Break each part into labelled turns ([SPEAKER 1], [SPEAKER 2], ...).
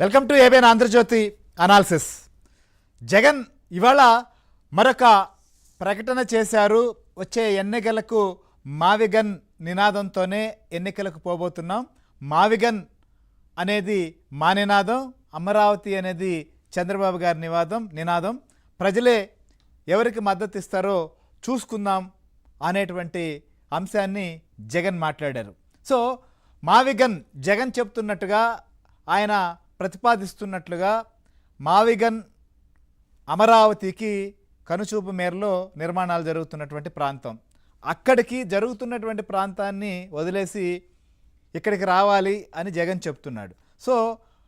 [SPEAKER 1] Welcome to ABN Andhra Jyothi analysis. Jagan ఇవాళ మరొక ప్రకటన చేశారు. వచ్చే ఎన్నికలకు మావిగన్ నినాదంతోనే ఎన్నికలకు పోబోతున్నాం. మావిగన్ అనేది మా నినాదం, అమరావతి అనేది చంద్రబాబు గారి నినాదం. ప్రజలే ఎవరికి మద్దతు ఇస్తారో చూసుకుందాం అనేటువంటి అంశాన్ని జగన్ మాట్లాడారు. సో మావిగన్ జగన్ చెప్తున్నట్టుగా, ఆయన ప్రతిపాదిస్తున్నట్లుగా మావిగన్ అమరావతికి కనుచూపు మేరలో నిర్మాణాలు జరుగుతున్నటువంటి ప్రాంతం. అక్కడికి జరుగుతున్నటువంటి ప్రాంతాన్ని వదిలేసి ఇక్కడికి రావాలి అని జగన్ చెప్తున్నాడు. సో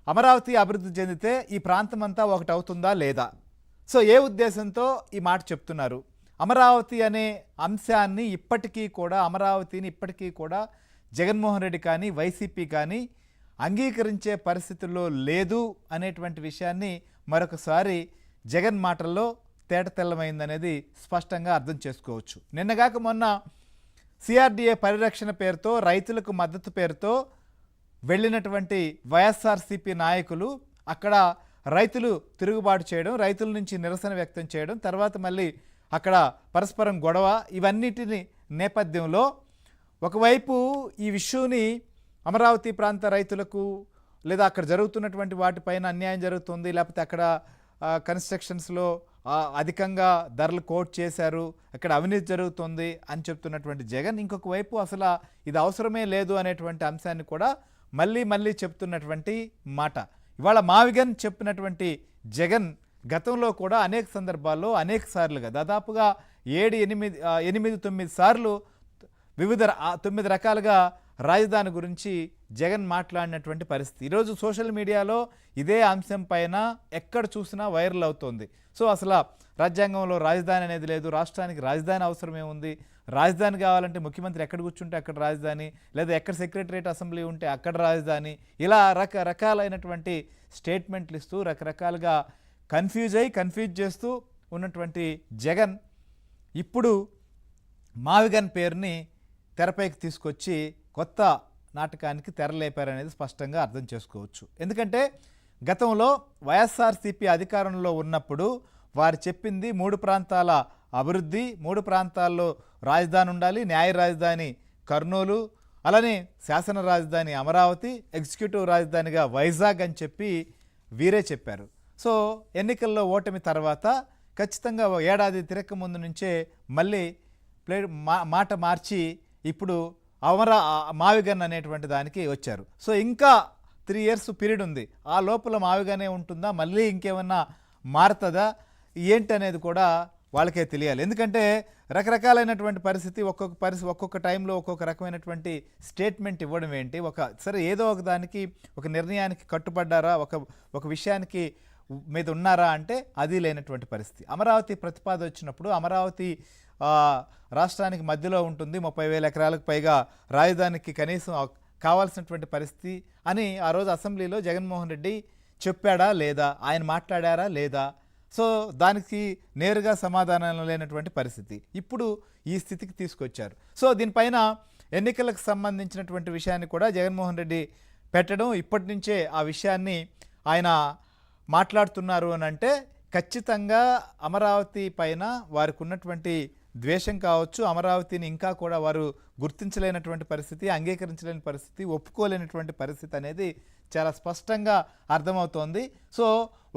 [SPEAKER 1] అమరావతి అభివృద్ధి చెందితే ఈ ప్రాంతం అంతా ఒకటి అవుతుందా లేదా? సో ఏ ఉద్దేశంతో ఈ మాట చెప్తున్నారు? అమరావతి అనే అంశాన్ని అమరావతిని ఇప్పటికీ కూడా జగన్మోహన్ రెడ్డి కానీ వైసీపీ కానీ అంగీకరించే పరిస్థితుల్లో లేదు అనేటువంటి విషయాన్ని మరొకసారి జగన్ మాటల్లో తేటతెల్లమైందనేది స్పష్టంగా అర్థం చేసుకోవచ్చు. నిన్నగాక మొన్న సిఆర్డీఏ పరిరక్షణ పేరుతో, రైతులకు మద్దతు పేరుతో వెళ్ళినటువంటి వైఎస్ఆర్సీపీ నాయకులు అక్కడ రైతులు తిరుగుబాటు చేయడం, రైతుల నుంచి నిరసన వ్యక్తం చేయడం, తర్వాత మళ్ళీ అక్కడ పరస్పరం గొడవ, ఇవన్నిటిని నేపథ్యంలో ఒకవైపు ఈ విషయాన్ని అమరావతి ప్రాంత రైతులకు లేదా అక్కడ జరుగుతున్నటువంటి వాటిపైన అన్యాయం జరుగుతుంది, లేకపోతే అక్కడ కన్స్ట్రక్షన్స్లో అధికంగా ధరలు కోట్ చేశారు, అక్కడ అవినీతి జరుగుతుంది అని చెప్తున్నటువంటి జగన్ ఇంకొక వైపు అసలు ఇది అవసరమే లేదు అనేటువంటి అంశాన్ని కూడా మళ్ళీ చెప్తున్నటువంటి మాట. ఇవాళ మావిగన్ చెప్పినటువంటి జగన్ గతంలో కూడా అనేక సందర్భాల్లో అనేక సార్లుగా దాదాపుగా 8-9 సార్లు వివిధ 9 రకాలుగా రాజధాని గురించి జగన్ మాట్లాడినటువంటి పరిస్థితి. ఈరోజు సోషల్ మీడియాలో ఇదే అంశం పైన ఎక్కడ చూసినా వైరల్ అవుతోంది. సో అసలు రాజ్యాంగంలో రాజధాని అనేది లేదు, రాష్ట్రానికి రాజధాని అవసరమే ఉంది, రాజధాని కావాలంటే ముఖ్యమంత్రి ఎక్కడ కూర్చుంటే అక్కడ రాజధాని, లేదా ఎక్కడ సెక్రటరియట్ అసెంబ్లీ ఉంటే అక్కడ రాజధాని, ఇలా రకరకాలైనటువంటి స్టేట్మెంట్లు ఇస్తూ రకరకాలుగా కన్ఫ్యూజ్ చేస్తూ ఉన్నటువంటి జగన్ ఇప్పుడు మావిగన్ పేరుని తెరపైకి తీసుకొచ్చి కొత్త నాటకానికి తెరలేపారనేది స్పష్టంగా అర్థం చేసుకోవచ్చు. ఎందుకంటే గతంలో వైఎస్ఆర్సీపీ అధికారంలో ఉన్నప్పుడు వారు చెప్పింది 3 ప్రాంతాల అభివృద్ధి, 3 ప్రాంతాల్లో రాజధాని ఉండాలి, న్యాయ రాజధాని కర్నూలు, అలానే శాసన రాజధాని అమరావతి, ఎగ్జిక్యూటివ్ రాజధానిగా వైజాగ్ అని చెప్పి వీరే చెప్పారు. సో ఎన్నికల్లో ఓటమి తర్వాత ఖచ్చితంగా ఏడాది తిరక్క ముందు నుంచే మళ్ళీ మాట మార్చి ఇప్పుడు మావిగన్ అనేటువంటి దానికి వచ్చారు. సో ఇంకా 3 ఇయర్స్ పీరియడ్ ఉంది, ఆ లోపల మావిగనే ఉంటుందా, మళ్ళీ ఇంకేమన్నా మారుతుందా ఏంటి అనేది కూడా వాళ్ళకే తెలియాలి. ఎందుకంటే రకరకాలైనటువంటి పరిస్థితి, ఒక్కొక్క టైంలో ఒక్కొక్క రకమైనటువంటి స్టేట్మెంట్ ఇవ్వడం ఏంటి, సరే ఏదో ఒక దానికి ఒక నిర్ణయానికి కట్టుబడ్డారా, ఒక విషయానికి మీద ఉన్నారా అంటే అది లేనటువంటి పరిస్థితి. అమరావతి ప్రతిపాదన వచ్చినప్పుడు అమరావతి రాష్ట్రానికి మధ్యలో ఉంటుంది, 30,000 ఎకరాలకు పైగా రాజధానికి కనీసం కావాల్సినటువంటి పరిస్థితి అని ఆ రోజు అసెంబ్లీలో జగన్మోహన్ రెడ్డి చెప్పాడా లేదా, ఆయన మాట్లాడారా లేదా? సో దానికి నేరుగా సమాధానం లేనటువంటి పరిస్థితి ఇప్పుడు ఈ స్థితికి తీసుకొచ్చారు. సో దీనిపైన ఎన్నికలకు సంబంధించినటువంటి విషయాన్ని కూడా జగన్మోహన్ రెడ్డి పెట్టడం, ఇప్పటి నుంచే ఆ విషయాన్ని ఆయన మాట్లాడుతున్నారు అని అంటే ఖచ్చితంగా అమరావతి పైన వారికి ఉన్నటువంటి ద్వేషం కావచ్చు, అమరావతిని ఇంకా కూడా వారు గుర్తించలేనటువంటి పరిస్థితి, అంగీకరించలేని పరిస్థితి, ఒప్పుకోలేనటువంటి పరిస్థితి అనేది చాలా స్పష్టంగా అర్థమవుతోంది. సో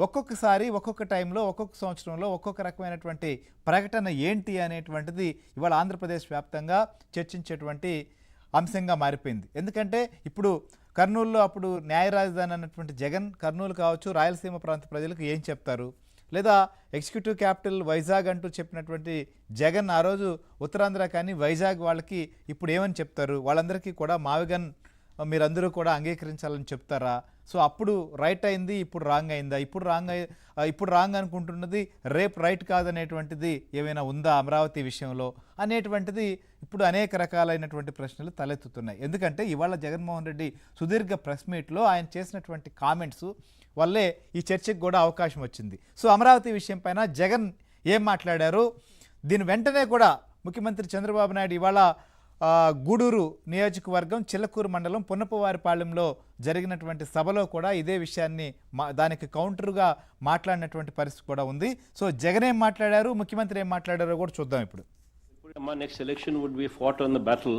[SPEAKER 1] ఒక్కొక్కసారి ఒక్కొక్క టైంలో ఒక్కొక్క సంవత్సరంలో ఒక్కొక్క రకమైనటువంటి ప్రకటన ఏంటి అనేటువంటిది ఇవాళ ఆంధ్రప్రదేశ్ వ్యాప్తంగా చర్చించేటువంటి అంశంగా మారిపోయింది. ఎందుకంటే ఇప్పుడు కర్నూలులో అప్పుడు న్యాయ రాజధాని అన్నటువంటి జగన్ కర్నూలు కావచ్చు, రాయలసీమ ప్రాంత ప్రజలకు ఏం చెప్తారు, లేదా ఎగ్జిక్యూటివ్ క్యాపిటల్ వైజాగ్ అంటూ చెప్పినటువంటి జగన్ ఆ రోజు ఉత్తరాంధ్ర కానీ వైజాగ్ వాళ్ళకి ఇప్పుడు ఏమని చెప్తారు? వాళ్ళందరికీ కూడా మావిగన్ మీరందరూ కూడా అంగీకరించాలని చెప్తారా? సో అప్పుడు రైట్ అయింది, ఇప్పుడు రాంగ్ అయిందా? ఇప్పుడు రాంగ్ అనుకుంటున్నది రేపు రైట్ కాదనేటువంటిది ఏమైనా ఉందా అమరావతి విషయంలో అనేటువంటిది ఇప్పుడు అనేక రకాలైనటువంటి ప్రశ్నలు తలెత్తుతున్నాయి. ఎందుకంటే ఇవాళ జగన్మోహన్ రెడ్డి సుదీర్ఘ ప్రెస్ మీట్లో ఆయన చేసినటువంటి కామెంట్స్ వల్లే ఈ చర్చకు కూడా అవకాశం వచ్చింది. సో అమరావతి విషయం పైన జగన్ ఏం మాట్లాడారు, దీని వెంటనే కూడా ముఖ్యమంత్రి చంద్రబాబు నాయుడు ఇవాళ గూడూరు నియోజకవర్గం చిల్లకూరు మండలం పున్నపవారిపాలెంలో జరిగినటువంటి సభలో కూడా ఇదే విషయాన్ని దానికి కౌంటర్గా మాట్లాడినటువంటి పరిస్థితి కూడా ఉంది. సో జగన్ ఏం మాట్లాడారు, ముఖ్యమంత్రి ఏం మాట్లాడారో కూడా చూద్దాం ఇప్పుడు.
[SPEAKER 2] My next election would be fought on the battle